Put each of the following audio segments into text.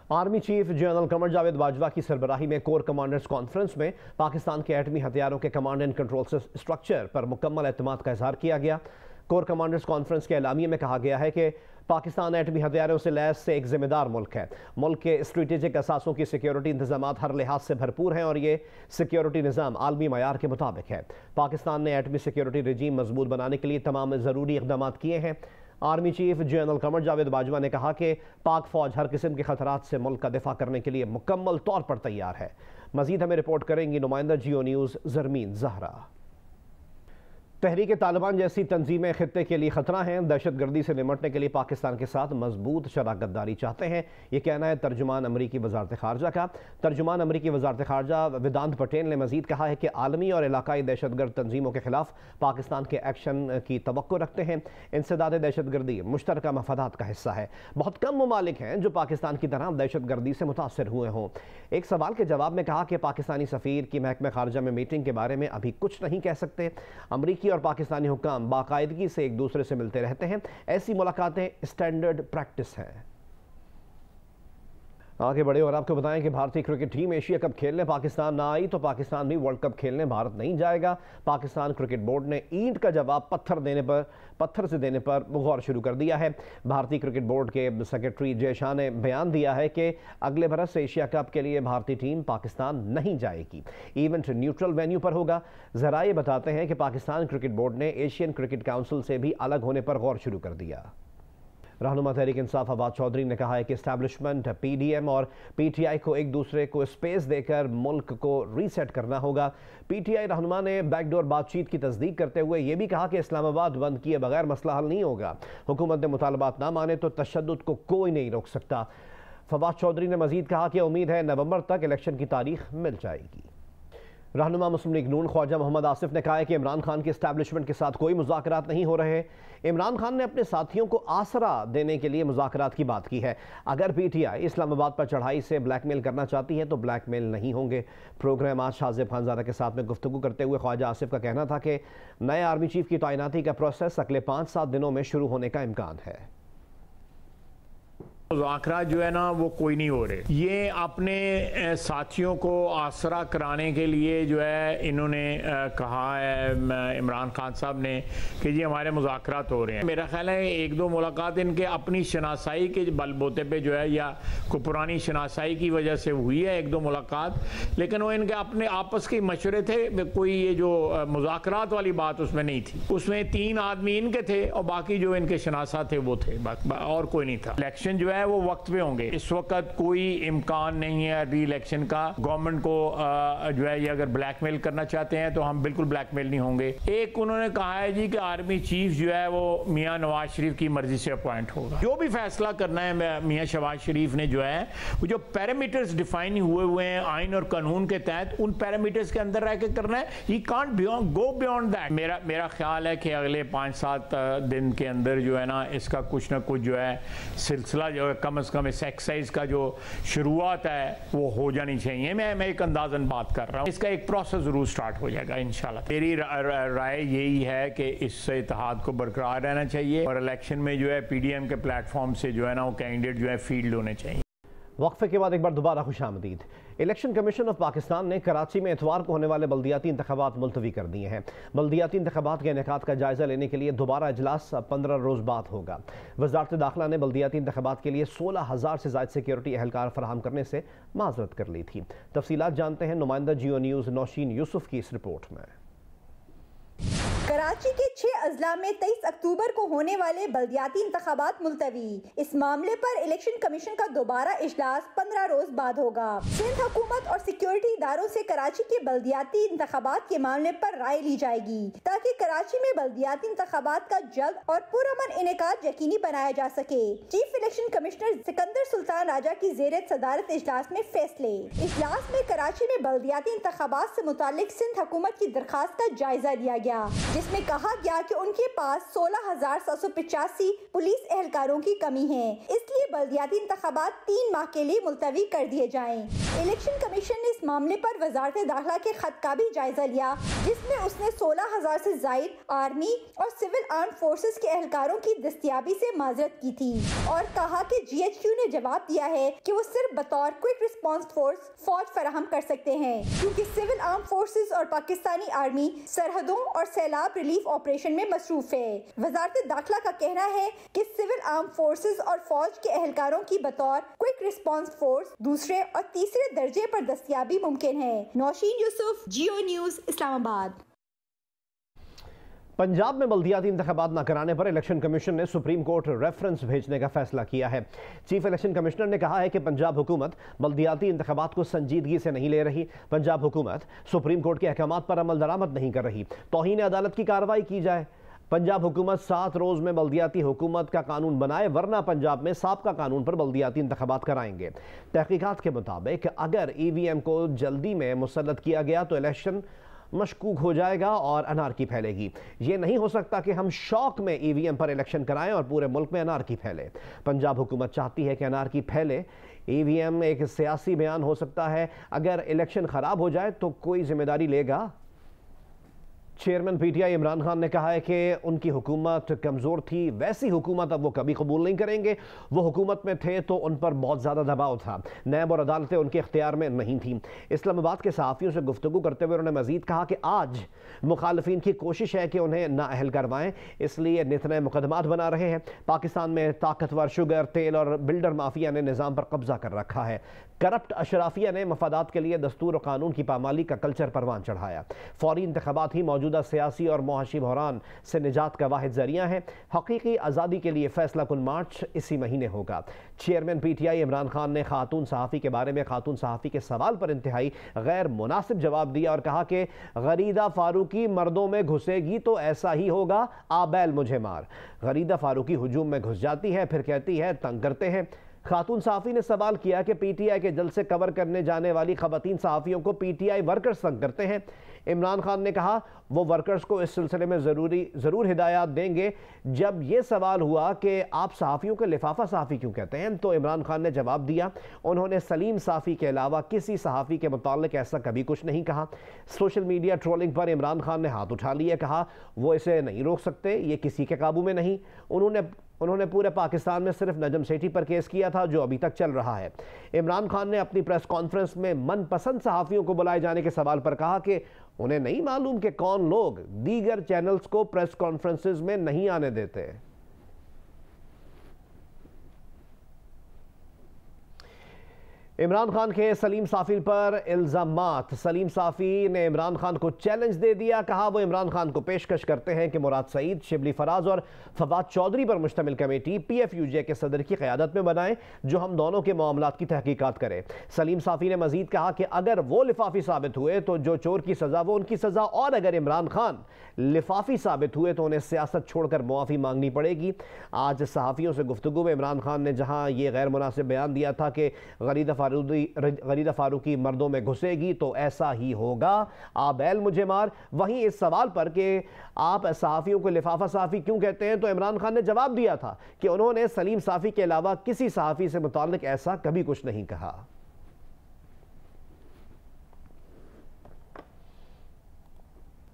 Army chief general Qamar Javed Bajwa की सरबराही में core commanders conference में पाकिस्तान के एटमी हथियारों के कमांड एंड कंट्रोल स्ट्रक्चर पर मुकम्मल एतमाद का इजहार किया गया। कोर कमांडर्स कॉन्फ्रेंस के एलामिये में कहा गया है कि पाकिस्तान एटमी हथियारों से लैस से एक जिम्मेदार मुल्क है। मुल्क के स्ट्रेटेजिक असासों की सिक्योरिटी इंतजाम हर लिहाज से भरपूर हैं और ये सिक्योरिटी निज़ाम आलमी मयार के मुताबिक है। पाकिस्तान ने एटमी सिक्योरिटी रजीम मजबूत बनाने के लिए तमाम ज़रूरी इक़दाम किए हैं। Army chief general Qamar Javed Bajwa ने कहा कि पाक फौज हर किस्म के खतरात से मुल्क का दिफा करने के लिए मुकम्मल तौर पर तैयार है। मजीद हमें रिपोर्ट करेंगी नुमाइंदा जियो न्यूज़ ज़रमीन ज़हरा। तहरीक तालिबान जैसी तंजीमें खित्ते के लिए खतरा हैं। दहशतगर्दी से निमटने के लिए पाकिस्तान के साथ मजबूत शराकतदारी चाहते हैं। ये कहना है तर्जुमान अमरीकी वजारत खारजा का। तर्जुमान अमरीकी वजारत खारजा वेदांत पटेल ने मजीद कहा है कि आलमी और इलाकाई दहशतगर्द तंजीमों के खिलाफ पाकिस्तान के एक्शन की तवक्को रखते हैं। इंसदाद दहशतगर्दी मुश्तरका मफादात का हिस्सा है। बहुत कम ममालिक हैं जो पाकिस्तान की तरह दहशतगर्दी से मुतासर हुए हों। एक सवाल के जवाब में कहा कि पाकिस्तानी सफ़ीर की महकमा खारजा में मीटिंग के बारे में अभी कुछ नहीं कह सकते। अमरीकी और पाकिस्तानी हुक्काम बाकायदगी से एक दूसरे से मिलते रहते हैं। ऐसी मुलाकातें स्टैंडर्ड प्रैक्टिस हैं। आगे बढ़े और आपको बताएं कि भारतीय क्रिकेट टीम एशिया कप खेलने पाकिस्तान ना आई तो पाकिस्तान भी वर्ल्ड कप खेलने भारत नहीं जाएगा। पाकिस्तान क्रिकेट बोर्ड ने ईंट का जवाब पत्थर से देने पर गौर शुरू कर दिया है। भारतीय क्रिकेट बोर्ड के सेक्रेटरी जय शाह ने बयान दिया है कि अगले बरस एशिया कप के लिए भारतीय टीम पाकिस्तान नहीं जाएगी। इवेंट न्यूट्रल वेन्यू पर होगा। जराये बताते हैं कि पाकिस्तान क्रिकेट बोर्ड ने एशियन क्रिकेट काउंसिल से भी अलग होने पर गौर शुरू कर दिया। रहनुमा तहरीक इंसाफ अब्बास चौधरी ने कहा है कि एस्टैब्लिशमेंट पीडीएम और पीटीआई को एक दूसरे को स्पेस देकर मुल्क को रीसेट करना होगा। पीटीआई रहनुमा ने बैकडोर बातचीत की तस्दीक करते हुए यह भी कहा कि इस्लामाबाद बंद किए बगैर मसला हल नहीं होगा। हुकूमत ने मुतालबात ना माने तो तशद्दुद को कोई नहीं रोक सकता। फवाद चौधरी ने मजीद कहा कि उम्मीद है नवंबर तक इलेक्शन की तारीख मिल जाएगी। रहनुमा मुस्लिम लीग नून ख्वाजा मोहम्मद आसिफ ने कहा है कि इमरान खान के एस्टैब्लिशमेंट के साथ कोई मुज़ाकरात नहीं हो रहे। इमरान खान ने अपने साथियों को आसरा देने के लिए मुज़ाकरात की बात की है। अगर पीटीआई इस्लामाबाद पर चढ़ाई से ब्लैकमेल करना चाहती है तो ब्लैकमेल नहीं होंगे। प्रोग्राम आज शाहजेब खानजादा के साथ में गुफ्तगू करते हुए ख्वाजा आसिफ का कहना था कि नए आर्मी चीफ की तैनाती का प्रोसेस अगले 5-7 दिनों में शुरू होने का इम्कान है। मुज़ाकरा जो है ना वो कोई नहीं हो रहे। ये अपने साथियों को आसरा कराने के लिए जो है इन्होंने कहा है इमरान खान साहब ने कि जी हमारे मुज़ाकरात हो रहे हैं। मेरा ख्याल है एक दो मुलाकात इनके अपनी शनासाई के बलबूते पे जो है या कोई पुरानी शनासाई की वजह से हुई है एक दो मुलाकात, लेकिन वो इनके अपने आपस के मशवरे थे। कोई ये जो मुज़ाकरात वाली बात उसमें नहीं थी। उसमें 3 आदमी इनके थे और बाकी जो इनके शनासा थे वो थे, और कोई नहीं था। इलेक्शन जो है वो वक्त पे होंगे। इस वक्त कोई इम्कान नहीं है री इलेक्शन का। गवर्नमेंट को जो है ये अगर ब्लैकमेल करना चाहते हैं तो हम बिल्कुल ब्लैकमेल नहीं होंगे। एक उन्होंने कहा है जी कि आर्मी चीफ जो है वो मियां नवाज शरीफ की मर्जी से अपॉइंट होगा। जो भी फैसला करना है मियां शहबाज शरीफ ने जो है वो जो पैरामीटर्स डिफाइन हुए हैं आइन और कानून के तहत उन पैरामीटर्स के अंदर रह के करना है। He can't go beyond that. मेरा ख्याल है कि अगले 5-7 दिन के अंदर जो है ना इसका कुछ ना कुछ जो है सिलसिला जो है कम से कम इस एक्सरसाइज का जो शुरुआत है वो हो जानी चाहिए। मैं एक अंदाजन बात कर रहा हूँ। इसका एक प्रोसेस जरूर स्टार्ट हो जाएगा इंशाल्लाह। मेरी राय यही है कि इस इत्तेहाद को बरकरार रहना चाहिए और इलेक्शन में जो है पीडीएम के प्लेटफॉर्म से जो है ना वो कैंडिडेट जो है फील्ड होने चाहिए। वक्फे के बाद एक बार दोबारा खुशामदीद। इलेक्शन कमीशन ऑफ पाकिस्तान ने कराची में इतवार को होने वाले बल्दियाती इंतखाबात मुलतवी कर दिए हैं। बल्दियाती इंतखाबात के इनेकाद का जायजा लेने के लिए दोबारा इजलास 15 रोज बाद होगा। वजारत दाखिला ने बल्दियाती इंतखाबात के लिए 16,000 से ज्यादा सिक्योरिटी एहलकार फराहम करने से माजरत कर ली थी। तफसीलात जानते हैं नुमाइंदा जियो न्यूज़ नौशीन यूसुफ की इस रिपोर्ट में। कराची के 6 अजला में 23 अक्टूबर को होने वाले बल्दियाती इंतखाबात मुलतवी। इस मामले पर इलेक्शन कमीशन का दोबारा इजलास 15 रोज बाद होगा। सिंध हुकूमत और सिक्योरिटी इदारों से कराची के बल्दियाती इंतखाबात के मामले पर राय ली जाएगी ताकि कराची में बल्दियाती इंतखाबात का जल्द और पुरअमन इनेकाद यकीनी बनाया जा सके। Chief election commissioner Sikandar Sultan Raja की ज़ेर सदारत इजलास में फैसले। इजलास में कराची में बल्दियाती इंतखाबात से मुतालिक सिंध हुकूमत की दरखास्त का जायजा लिया गया। जिसमें कहा गया कि उनके पास 16,785 पुलिस एहलकारों की कमी है, इसलिए बल्दियाती इंतखाबात 3 माह के लिए मुलतवी कर दिए जाएं। इलेक्शन कमीशन ने इस मामले पर वजारत दाखिला के खत का भी जायजा लिया, जिसमें उसने 16,000 से जायद आर्मी और सिविल आर्म फोर्सेस के एहलकारों की दस्तयाबी से माजरत की थी और कहा कि GHQ ने जवाब दिया है कि वो सिर्फ बतौर क्विक रिस्पांस फोर्स फौज फराहम कर सकते हैं, क्योंकि सिविल आर्म फोर्सेस और पाकिस्तानी आर्मी सरहदों और सैलाब रिलीफ ऑपरेशन में मसरूफ है। वजारत दाखिला का कहना है कि सिविल आर्म फोर्सेस और फौज के एहलकारों की बतौर क्विक रिस्पांस फोर्स दूसरे और तीसरे दर्जे पर दस्तयाबी मुमकिन है। नौशीन यूसुफ, जियो न्यूज़, इस्लामाबाद। पंजाब में बल्दियाती इंतखाबात न कराने पर इलेक्शन कमीशन ने सुप्रीम कोर्ट रेफरेंस भेजने का फैसला किया है। चीफ इलेक्शन कमिश्नर ने कहा है कि पंजाब हुकूमत बल्दियाती इंतखाबात को संजीदगी से नहीं ले रही। पंजाब हुकूमत सुप्रीम कोर्ट के अहकामात पर अमल दरामद नहीं कर रही। तौहीन अदालत की कार्रवाई की जाए। पंजाब हुकूमत 7 रोज में बल्दियाती हुकूमत का कानून बनाए, वरना पंजाब में साबका कानून पर बल्दियाती इंतखाबात कराएंगे। तहकीकात के मुताबिक अगर EVM को जल्दी में मुसल्लत किया गया तो इलेक्शन मशकूक हो जाएगा और अनारकी फैलेगी। ये नहीं हो सकता कि हम शौक में EVM पर इलेक्शन कराएं और पूरे मुल्क में अनारकी फैले। पंजाब हुकूमत चाहती है कि अनारकी फैले। EVM एक सियासी बयान हो सकता है। अगर इलेक्शन खराब हो जाए तो कोई जिम्मेदारी लेगा? चेयरमैन PTI इमरान खान ने कहा है कि उनकी हुकूमत कमज़ोर थी, वैसी हुकूमत अब वो कभी कबूल नहीं करेंगे। वो हुकूमत में थे तो उन पर बहुत ज़्यादा दबाव था, नैब और अदालतें उनके इख्तियार में नहीं थी। इस्लामाबाद के सहाफ़ियों से गुफ्तगू करते हुए उन्होंने मज़ीद कहा कि आज मुखालफिन की कोशिश है कि उन्हें नाअहल करवाएं, इसलिए नित नए मुकदमात बना रहे हैं। पाकिस्तान में ताकतवर शुगर, तेल और बिल्डर माफिया ने निज़ाम पर कब्जा कर रखा है। करप्ट अशराफिया ने मफादात के लिए दस्तूर और कानून की पामाली का कल्चर परवान चढ़ाया। फौरी इंतखाबात ही मौजूदा सियासी और मुआशी बहरान से निजात का वाहिद जरिया है। हकीकी आज़ादी के लिए फैसला कुन मार्च इसी महीने होगा। चेयरमैन PTI इमरान खान ने खातून सहाफ़ी के बारे में खातून सहाफ़ी के सवाल पर इंतहाई गैर मुनासिब जवाब दिया और कहा कि गरीदा फारूकी मर्दों में घुसेगी तो ऐसा ही होगा, आबैल मुझे मार। गरीदा फारूकी हुजूम में घुस जाती है, फिर कहती है तंग करते हैं। खातून सहाफ़ी ने सवाल किया कि PTI के जलसे कवर करने जाने वाली ख़वातीन सहाफ़ियों को PTI वर्कर्स तंग करते हैं। इमरान खान ने कहा वो वर्कर्स को इस सिलसिले में ज़रूर हिदायत देंगे। जब ये सवाल हुआ कि आप सहाफ़ियों को लिफाफा सहाफ़ी क्यों कहते हैं, तो इमरान खान ने जवाब दिया, उन्होंने सलीम साफ़ी के अलावा किसी सहाफ़ी के मुताल्लिक़ ऐसा कभी कुछ नहीं कहा। सोशल मीडिया ट्रोलिंग पर इमरान खान ने हाथ उठा लिए, कहा वो इसे नहीं रोक सकते, ये किसी के काबू में नहीं। उन्होंने पूरे पाकिस्तान में सिर्फ नजम सेठी पर केस किया था, जो अभी तक चल रहा है। इमरान खान ने अपनी प्रेस कॉन्फ्रेंस में मनपसंद सहाफ़ियों को बुलाए जाने के सवाल पर कहा कि उन्हें नहीं मालूम कि कौन लोग दीगर चैनल्स को प्रेस कॉन्फ्रेंसेस में नहीं आने देते। इमरान खान के सलीम साफ़ी पर इल्ज़ामात। सलीम साफ़ी ने इमरान खान को चैलेंज दे दिया, कहा वो इमरान खान को पेशकश करते हैं कि मुराद सईद, शिबली फराज और फवाद चौधरी पर मुश्तमिल कमेटी PFUJ के सदर की क़यादत में बनाएं, जो हम दोनों के मामलात की तहकीकात करे। सलीम साफ़ी ने मजीद कहा कि अगर वो लिफाफी साबित हुए तो जो चोर की सज़ा वो उनकी सज़ा, और अगर इमरान खान लिफाफी साबित हुए तो उन्हें सियासत छोड़कर मुआफ़ी मांगनी पड़ेगी। आज सहाफ़ियों से गुफ्तगू में इमरान खान ने जहाँ ये गैर मुनासिब बयान दिया था कि गरीदा फारूकी मर्दों में घुसेगी तो ऐसा ही होगा, आबैल मुझे मार, वहीं इस सवाल पर कि आप सहाफ़ियों को लिफाफा सहाफ़ी क्यों कहते हैं, तो इमरान खान ने जवाब दिया था कि उन्होंने सलीम साफ़ी के अलावा किसी सहाफ़ी से मुताल्लिक़ ऐसा कभी कुछ नहीं कहा।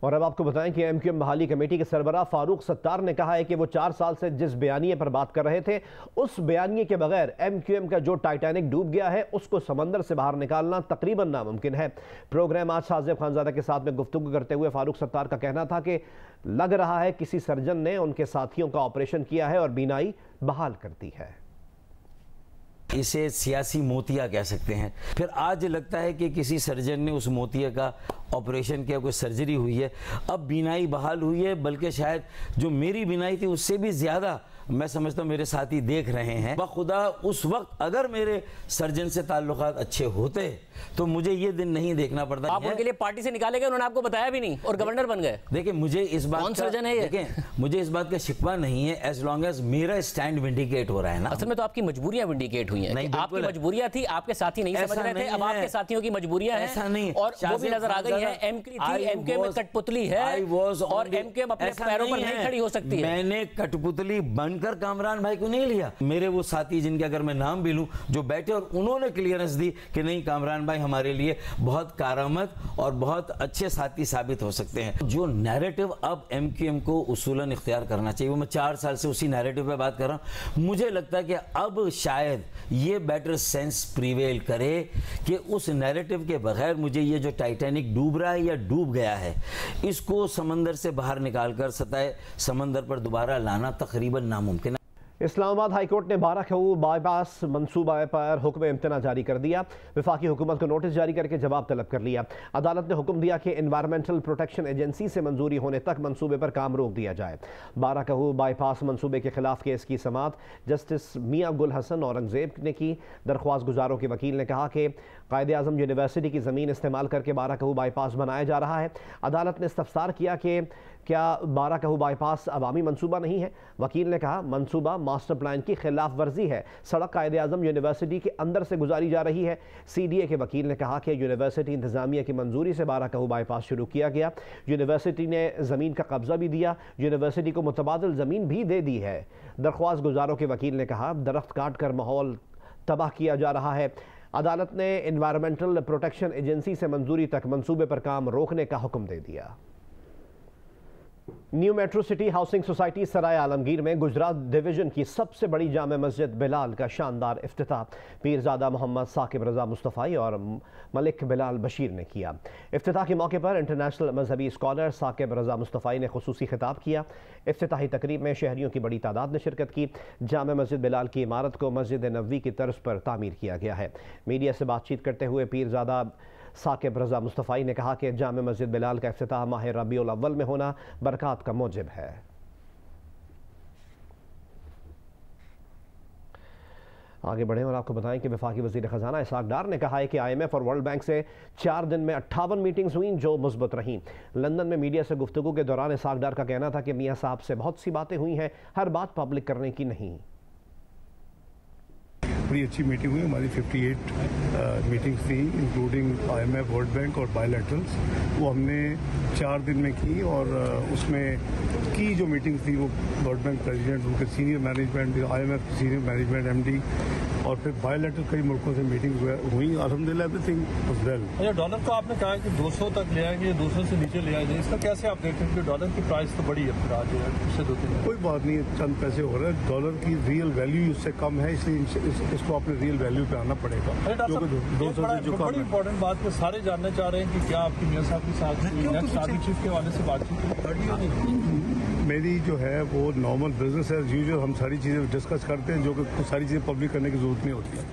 और अब आपको बताएं कि MQM बहाली कमेटी के सरबराह फारूक सत्तार ने कहा है कि वो 4 साल से जिस बयानिए पर बात कर रहे थे, उस बयानिए के बगैर MQM का जो टाइटैनिक डूब गया है उसको समंदर से बाहर निकालना तकरीबन नामुमकिन है। प्रोग्राम आज साजिब खानजादा के साथ में गुफ्तगू करते हुए फारूक सत्तार का कहना था कि लग रहा है किसी सर्जन ने उनके साथियों का ऑपरेशन किया है और बीनाई बहाल कर दी है। इसे सियासी मोतिया कह सकते हैं। फिर आज लगता है कि किसी सर्जन ने उस मोतिया का ऑपरेशन किया, कोई सर्जरी हुई है, अब बीनाई बहाल हुई है, बल्कि शायद जो मेरी बीनाई थी उससे भी ज़्यादा मैं समझता हूँ मेरे साथी देख रहे हैं, बखुदा उस वक्त अगर मेरे सर्जन से ताल्लुकात अच्छे होते तो मुझे ये दिन नहीं देखना पड़ता। आप उनके लिए पार्टी से निकाले गए, उन्होंने आपको बताया भी नहीं और गवर्नर बन गए। देखिए मुझे इस बात कौन सर्जन है ये? देखिए मुझे इस बात का शिकवा नहीं है एज लॉन्ग एज मेरा स्टैंड विंडिकेट हो रहा है ना। असल में तो आपकी मजबूरियां विंडिकेट हुई हैं। आपकी मजबूरियां थी, आपके साथी नहीं समझ रहे थे, अब आपके साथियों की मजबूरियां हैं। ऐसा नहीं, और वो भी नजर आ गई है। एमके में कठपुतली है और एमके अपने पैरों पर नहीं खड़ी हो सकती है। मैंने कठपुतली बनकर कामरान भाई को नहीं लिया। मेरे वो साथी जिनके अगर मैं नाम भी लूं जो बैठे और उन्होंने क्लियरेंस दी कि नहीं कामरान भाई हमारे लिए बहुत कारामद और बहुत अच्छे साथी साबित हो सकते हैं। जो नैरेटिव अब एमक्यूएम को उसूलन इख्तियार करना चाहिए, वो मैं 4 साल से उसी नैरेटिव पे बात कर रहा हूं। मुझे लगता है कि अब शायद ये बेटर सेंस प्रिवेल करे कि उस नैरेटिव के बगैर मुझे ये जो टाइटैनिक डूब रहा है या डूब गया है, इसको समंदर से बाहर निकालकर सतह समंदर पर दोबारा लाना तकरीबन नामुमकिन है। इस्लामाबाद हाई कोर्ट ने बाराखू बाईपास मंसूबा पर हुक्म इम्तना जारी कर दिया। वफाकी हुकूमत को नोटिस जारी करके जवाब तलब कर लिया। अदालत ने हुक्म दिया कि एनवायरमेंटल प्रोटेक्शन एजेंसी से मंजूरी होने तक मंसूबे पर काम रोक दिया जाए। बाराखू बाईपास मंसूबे के खिलाफ केस की समाअत जस्टिस मियां गुल हसन औरंगजेब ने की। दरख्वास्त गुजारों के वकील ने कहा कि कायदे आज़म यूनिवर्सिटी की ज़मीन इस्तेमाल करके बाराखू बाईपास बनाया जा रहा है। अदालत ने इस्तफसार किया कि क्या बाराखू बाईपास अवामी मंसूबा नहीं है। वकील ने कहा मंसूबा मास्टर प्लान की खिलाफ वर्जी है। सड़क कायदे आज़म यूनिवर्सिटी के अंदर से गुजारी जा रही है। CDA के वकील ने कहा कि यूनिवर्सिटी इंतज़ामिया की मंजूरी से बाराखू बाईपास शुरू किया गया। यूनिवर्सिटी ने ज़मीन का कब्जा भी दिया, यूनिवर्सिटी को मुतबादिल ज़मीन भी दे दी है। दरख्वास्त गुजारों के वकील ने कहा दरख्त काट कर माहौल तबाह किया जा रहा है। अदालत ने एनवायरमेंटल प्रोटेक्शन एजेंसी से मंजूरी तक मंसूबे पर काम रोकने का हुक्म दे दिया। New metro city housing society Sarai Alamgir में गुजरात डिवीजन की सबसे बड़ी जामे मस्जिद बिलाल का शानदार इफ्तिताह पीरजादा मोहम्मद साकिब रजा मुस्तफ़ाई और मलिक बिलाल बशीर ने किया। इफ्तिताह के मौके पर इंटरनेशनल मजहबी स्कॉलर साकिब रजा मुस्तफ़ाई ने खुसूसी खिताब किया। इफ्तिताही तकरीब में शहरियों की बड़ी तादाद ने शिरकत की। जामे मस्जिद बिलाल की इमारत को मस्जिद नबवी की तर्ज पर तामीर किया गया है। मीडिया से बातचीत करते हुए पीरजादा साकिब रजा मुस्तफ़ाई ने कहा कि जामे मस्जिद बिलाल का इफ्तिताह माह रबीउल अव्वल में होना बरक़ात का मूजिब है। आगे बढ़ें और आपको बताएं कि वफाकी वज़ीर ख़ज़ाना इसाक डार ने कहा है कि IMF और वर्ल्ड बैंक से 4 दिन में 58 मीटिंग्स हुई जो मुस्बत रहीं। लंदन में मीडिया से गुफ्तगू के दौरान इसाक डार का कहना था कि मियाँ साहब से बहुत सी बातें हुई हैं, हर बात पब्लिक करने की नहीं। बड़ी अच्छी मीटिंग हुई हमारी 58 मीटिंग्स थी इंक्लूडिंग IMF, वर्ल्ड बैंक और बायलैटरल्स। वो हमने 4 दिन में की और उसमें की जो मीटिंग थी वो वर्ल्ड बैंक प्रेसिडेंट, उनके senior management, IMF senior management, MD और फिर बायलैटरल कई मुल्कों से मीटिंग हुई। अल्हम्दुलिल्लाह एवरीथिंग वाज वेल। अच्छा, डॉलर को आपने कहा कि 200 तक ले आएंगे, 200 से नीचे ले आएंगे, इसका कैसे आप देखते हैं कि डॉलर की प्राइस तो बड़ी है फिर आज उससे 2-3 कोई बात नहीं, चंद पैसे हो रहे हैं। डॉलर की रियल वैल्यू उससे कम है, इसलिए इसको अपने रियल वैल्यू पे आना पड़ेगा। जो कि 200 से जो बड़ी इंपॉर्टेंट बात है, सारे जानना चाह रहे हैं कि क्या आपकी मियां साहब के साथ नेक्स्ट आर्मी चीफ के हवाले से बातचीत मेरी जो है वो नॉर्मल बिजनेस एज यूजुअल, हम सारी चीज़ें डिस्कस करते हैं जो कि सारी चीज़ें पब्लिक करने की जरूरत नहीं होती है।